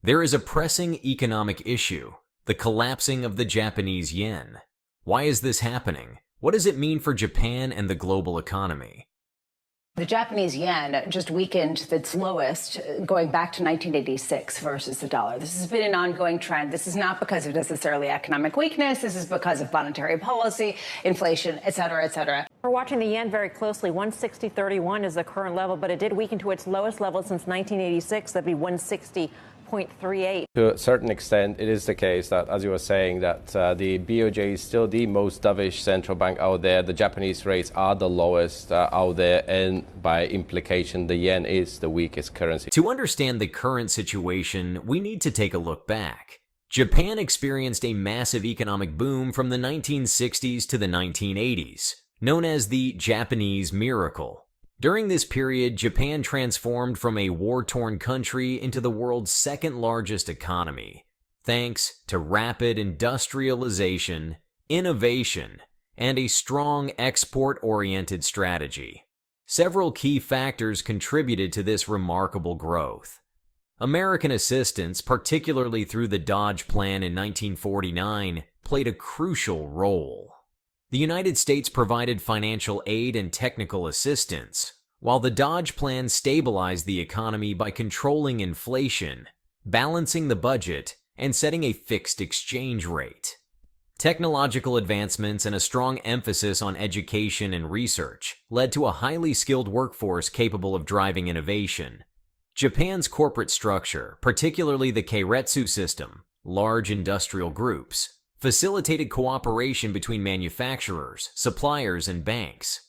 There is a pressing economic issue, the collapsing of the Japanese yen. Why is this happening? What does it mean for Japan and the global economy? The Japanese yen just weakened its lowest going back to 1986 versus the dollar. This has been an ongoing trend. This is not because of necessarily economic weakness. This is because of monetary policy, inflation, et cetera, et cetera. We're watching the yen very closely. 160.31 is the current level, but it did weaken to its lowest level since 1986. That'd be 160.38. To a certain extent, it is the case that, as you were saying, that the BOJ is still the most dovish central bank out there. The Japanese rates are the lowest out there, and by implication, the yen is the weakest currency. To understand the current situation, we need to take a look back. Japan experienced a massive economic boom from the 1960s to the 1980s, known as the Japanese Miracle. During this period, Japan transformed from a war-torn country into the world's second-largest economy, thanks to rapid industrialization, innovation, and a strong export-oriented strategy. Several key factors contributed to this remarkable growth. American assistance, particularly through the Dodge Plan in 1949, played a crucial role. The United States provided financial aid and technical assistance, while the Dodge Plan stabilized the economy by controlling inflation, balancing the budget, and setting a fixed exchange rate. Technological advancements and a strong emphasis on education and research led to a highly skilled workforce capable of driving innovation. Japan's corporate structure, particularly the keiretsu system, large industrial groups, facilitated cooperation between manufacturers, suppliers, and banks.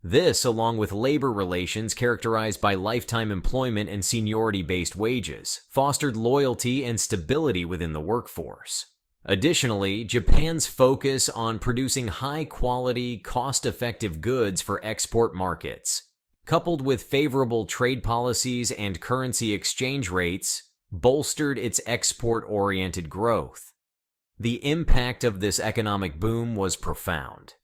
This, along with labor relations characterized by lifetime employment and seniority-based wages, fostered loyalty and stability within the workforce. Additionally, Japan's focus on producing high-quality, cost-effective goods for export markets, coupled with favorable trade policies and currency exchange rates, bolstered its export-oriented growth. The impact of this economic boom was profound.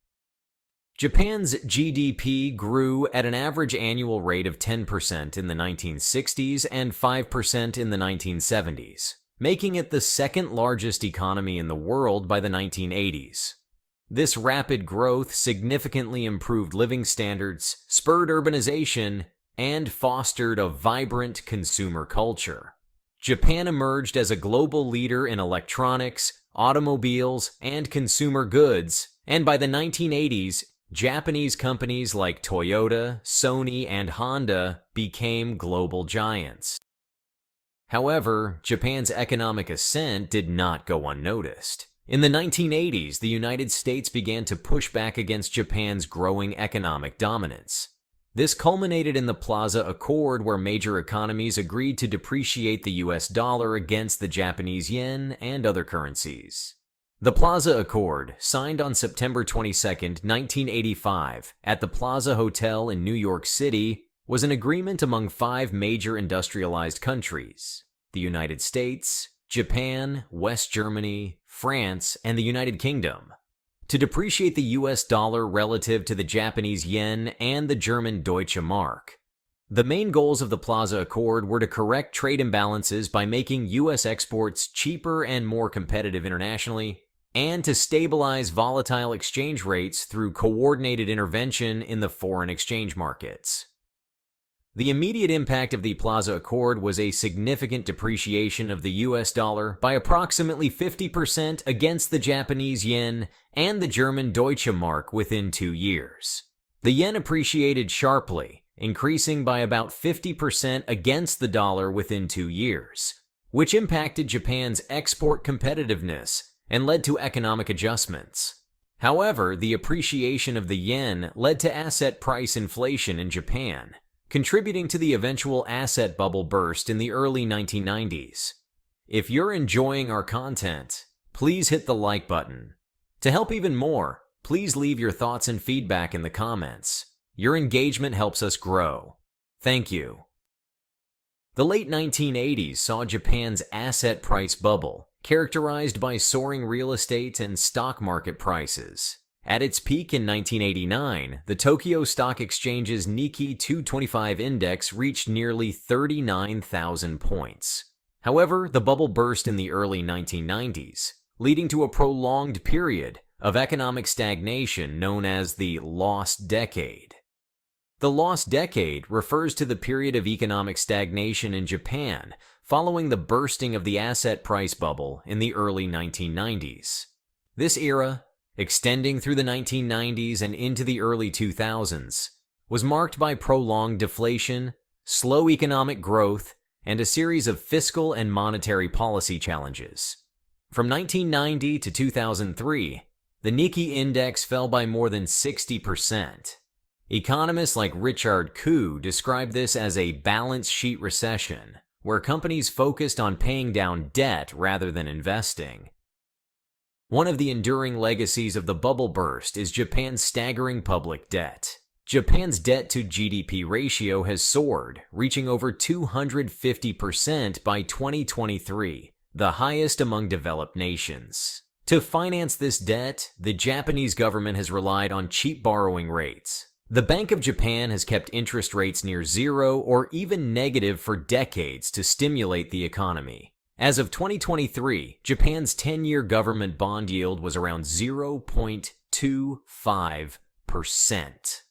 Japan's GDP grew at an average annual rate of 10% in the 1960s and 5% in the 1970s, making it the second largest economy in the world by the 1980s. This rapid growth significantly improved living standards, spurred urbanization, and fostered a vibrant consumer culture. Japan emerged as a global leader in electronics, automobiles, and consumer goods, and by the 1980s, Japanese companies like Toyota, Sony, and Honda became global giants. However, Japan's economic ascent did not go unnoticed. In the 1980s, the United States began to push back against Japan's growing economic dominance. This culminated in the Plaza Accord, where major economies agreed to depreciate the US dollar against the Japanese yen and other currencies. The Plaza Accord, signed on September 22, 1985, at the Plaza Hotel in New York City, was an agreement among 5 major industrialized countries: the United States, Japan, West Germany, France, and the United Kingdom, to depreciate the US dollar relative to the Japanese yen and the German Deutsche Mark. The main goals of the Plaza Accord were to correct trade imbalances by making US exports cheaper and more competitive internationally, and to stabilize volatile exchange rates through coordinated intervention in the foreign exchange markets. The immediate impact of the Plaza Accord was a significant depreciation of the US dollar by approximately 50% against the Japanese yen and the German Deutsche Mark within 2 years. The yen appreciated sharply, increasing by about 50% against the dollar within 2 years, which impacted Japan's export competitiveness and led to economic adjustments. However, the appreciation of the yen led to asset price inflation in Japan, contributing to the eventual asset bubble burst in the early 1990s. If you're enjoying our content, please hit the like button. To help even more, please leave your thoughts and feedback in the comments. Your engagement helps us grow. Thank you. The late 1980s saw Japan's asset price bubble, characterized by soaring real estate and stock market prices. At its peak in 1989, the Tokyo Stock Exchange's Nikkei 225 index reached nearly 39,000 points. However, the bubble burst in the early 1990s, leading to a prolonged period of economic stagnation known as the lost decade. The lost decade refers to the period of economic stagnation in Japan following the bursting of the asset price bubble in the early 1990s. This era, extending through the 1990s and into the early 2000s, was marked by prolonged deflation, slow economic growth, and a series of fiscal and monetary policy challenges. From 1990 to 2003, the Nikkei index fell by more than 60%. Economists like Richard Koo describe this as a balance sheet recession, where companies focused on paying down debt rather than investing. One of the enduring legacies of the bubble burst is Japan's staggering public debt. Japan's debt to GDP ratio has soared, reaching over 250% by 2023, the highest among developed nations. To finance this debt, the Japanese government has relied on cheap borrowing rates. The Bank of Japan has kept interest rates near zero or even negative for decades to stimulate the economy. As of 2023, Japan's 10-year government bond yield was around 0.25%.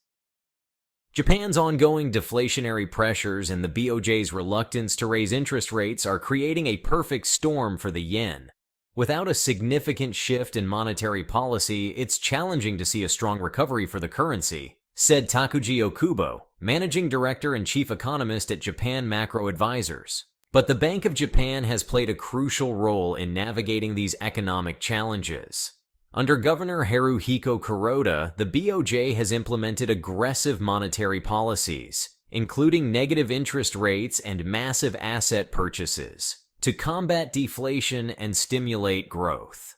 Japan's ongoing deflationary pressures and the BOJ's reluctance to raise interest rates are creating a perfect storm for the yen. Without a significant shift in monetary policy, it's challenging to see a strong recovery for the currency, said Takuji Okubo, managing director and chief economist at Japan Macro Advisors. But the Bank of Japan has played a crucial role in navigating these economic challenges. Under Governor Haruhiko Kuroda, the BOJ has implemented aggressive monetary policies, including negative interest rates and massive asset purchases, to combat deflation and stimulate growth.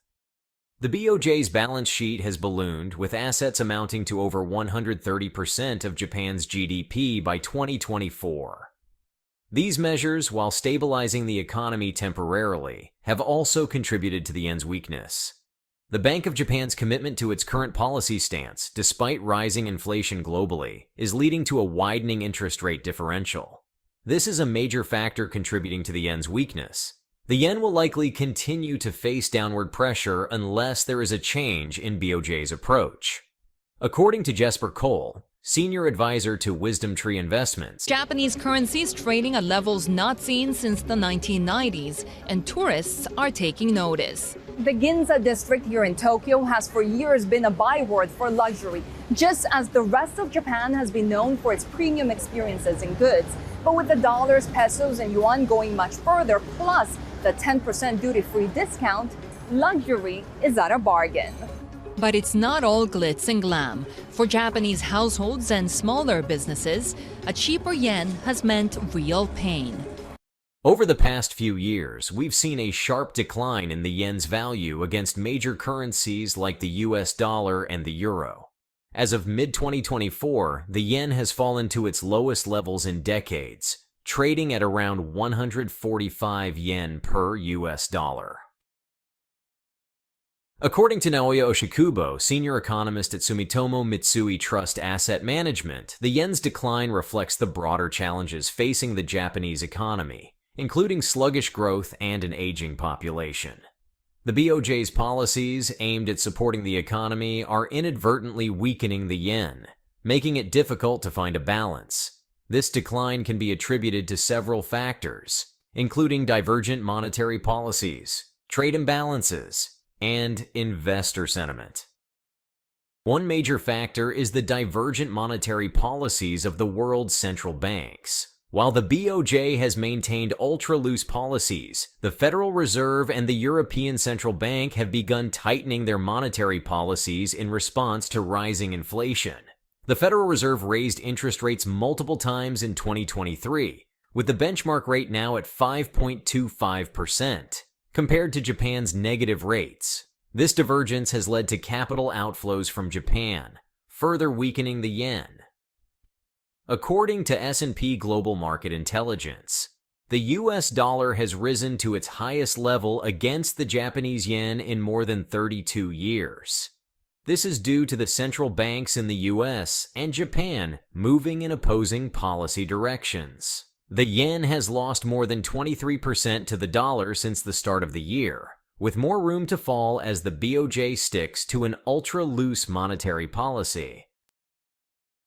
The BOJ's balance sheet has ballooned, with assets amounting to over 130% of Japan's GDP by 2024. These measures, while stabilizing the economy temporarily, have also contributed to the yen's weakness. The Bank of Japan's commitment to its current policy stance, despite rising inflation globally, is leading to a widening interest rate differential. This is a major factor contributing to the yen's weakness. The yen will likely continue to face downward pressure unless there is a change in BOJ's approach. According to Jesper Cole, senior advisor to Wisdom Tree Investments, Japanese currencies trading at levels not seen since the 1990s, and tourists are taking notice. The Ginza district here in Tokyo has for years been a byword for luxury, just as the rest of Japan has been known for its premium experiences and goods. But with the dollars, pesos, and yuan going much further, plus the 10% duty-free discount, luxury is at a bargain. But it's not all glitz and glam. For Japanese households and smaller businesses, a cheaper yen has meant real pain. Over the past few years, we've seen a sharp decline in the yen's value against major currencies like the US dollar and the euro. As of mid-2024, the yen has fallen to its lowest levels in decades, trading at around 145 yen per US dollar. According to Naoya Oshikubo, senior economist at Sumitomo Mitsui Trust Asset Management, the yen's decline reflects the broader challenges facing the Japanese economy, including sluggish growth and an aging population. The BOJ's policies aimed at supporting the economy are inadvertently weakening the yen, making it difficult to find a balance. This decline can be attributed to several factors, including divergent monetary policies, trade imbalances, and investor sentiment. One major factor is the divergent monetary policies of the world's central banks. While the BOJ has maintained ultra-loose policies, the Federal Reserve and the European Central Bank have begun tightening their monetary policies in response to rising inflation. The Federal Reserve raised interest rates multiple times in 2023, with the benchmark rate now at 5.25%, compared to Japan's negative rates. This divergence has led to capital outflows from Japan, further weakening the yen. According to S&P Global Market Intelligence, the US dollar has risen to its highest level against the Japanese yen in more than 32 years. This is due to the central banks in the US and Japan moving in opposing policy directions. The yen has lost more than 23% to the dollar since the start of the year, with more room to fall as the BOJ sticks to an ultra-loose monetary policy.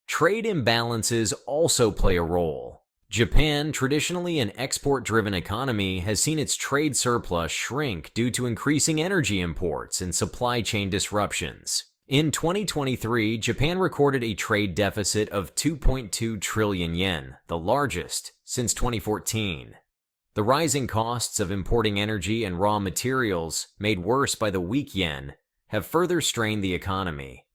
Trade imbalances also play a role. Japan, traditionally an export-driven economy, has seen its trade surplus shrink due to increasing energy imports and supply chain disruptions. In 2023, Japan recorded a trade deficit of 2.2 trillion yen, the largest since 2014. The rising costs of importing energy and raw materials, made worse by the weak yen, have further strained the economy.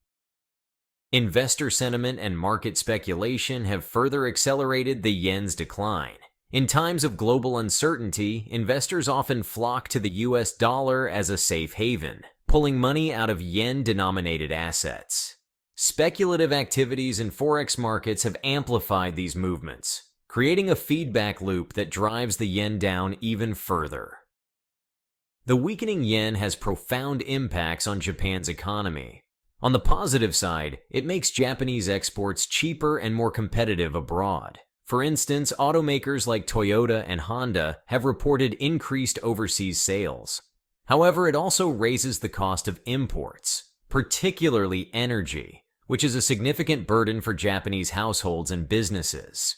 Investor sentiment and market speculation have further accelerated the yen's decline. In times of global uncertainty, investors often flock to the US dollar as a safe haven, pulling money out of yen-denominated assets. Speculative activities in forex markets have amplified these movements, creating a feedback loop that drives the yen down even further. The weakening yen has profound impacts on Japan's economy. On the positive side, it makes Japanese exports cheaper and more competitive abroad. For instance, automakers like Toyota and Honda have reported increased overseas sales. However, it also raises the cost of imports, particularly energy, which is a significant burden for Japanese households and businesses.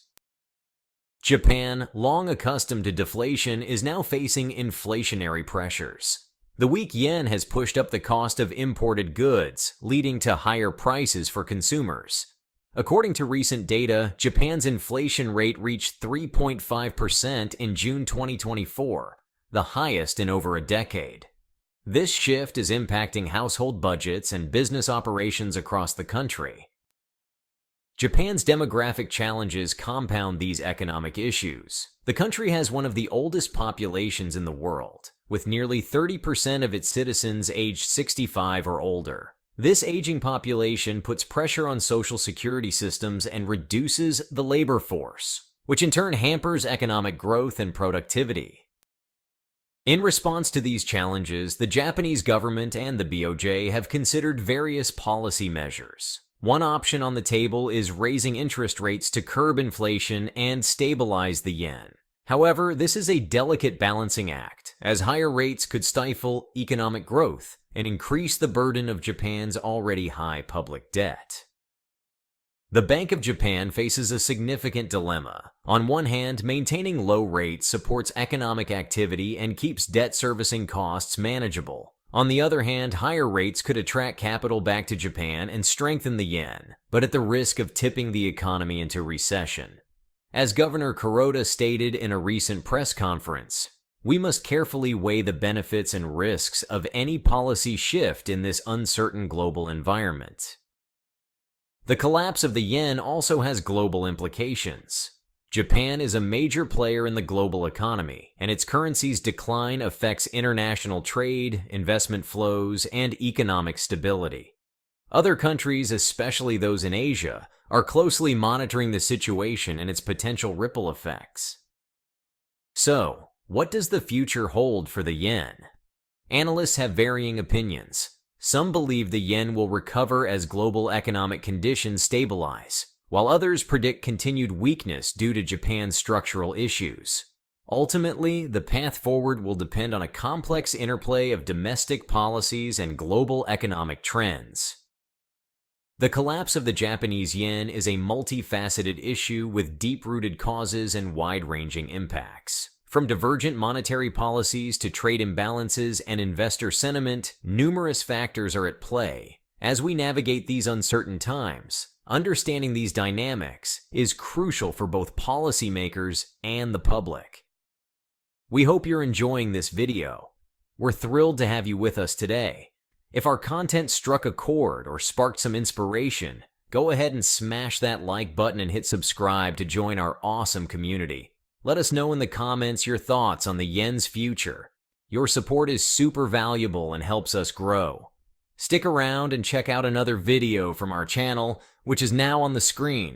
Japan, long accustomed to deflation, is now facing inflationary pressures. The weak yen has pushed up the cost of imported goods, leading to higher prices for consumers. According to recent data, Japan's inflation rate reached 3.5% in June 2024, the highest in over a decade. This shift is impacting household budgets and business operations across the country. Japan's demographic challenges compound these economic issues. The country has one of the oldest populations in the world, with nearly 30% of its citizens aged 65 or older. This aging population puts pressure on social security systems and reduces the labor force, which in turn hampers economic growth and productivity. In response to these challenges, the Japanese government and the BOJ have considered various policy measures. One option on the table is raising interest rates to curb inflation and stabilize the yen. However, this is a delicate balancing act, as higher rates could stifle economic growth and increase the burden of Japan's already high public debt. The Bank of Japan faces a significant dilemma. On one hand, maintaining low rates supports economic activity and keeps debt servicing costs manageable. On the other hand, higher rates could attract capital back to Japan and strengthen the yen, but at the risk of tipping the economy into recession. As Governor Kuroda stated in a recent press conference, we must carefully weigh the benefits and risks of any policy shift in this uncertain global environment. The collapse of the yen also has global implications. Japan is a major player in the global economy, and its currency's decline affects international trade, investment flows, and economic stability. Other countries, especially those in Asia, are closely monitoring the situation and its potential ripple effects. So, what does the future hold for the yen? Analysts have varying opinions. Some believe the yen will recover as global economic conditions stabilize, while others predict continued weakness due to Japan's structural issues. Ultimately, the path forward will depend on a complex interplay of domestic policies and global economic trends. The collapse of the Japanese yen is a multifaceted issue with deep-rooted causes and wide-ranging impacts. From divergent monetary policies to trade imbalances and investor sentiment, numerous factors are at play. As we navigate these uncertain times, understanding these dynamics is crucial for both policymakers and the public. We hope you're enjoying this video. We're thrilled to have you with us today. If our content struck a chord or sparked some inspiration, go ahead and smash that like button and hit subscribe to join our awesome community. Let us know in the comments your thoughts on the yen's future. Your support is super valuable and helps us grow. Stick around and check out another video from our channel, which is now on the screen.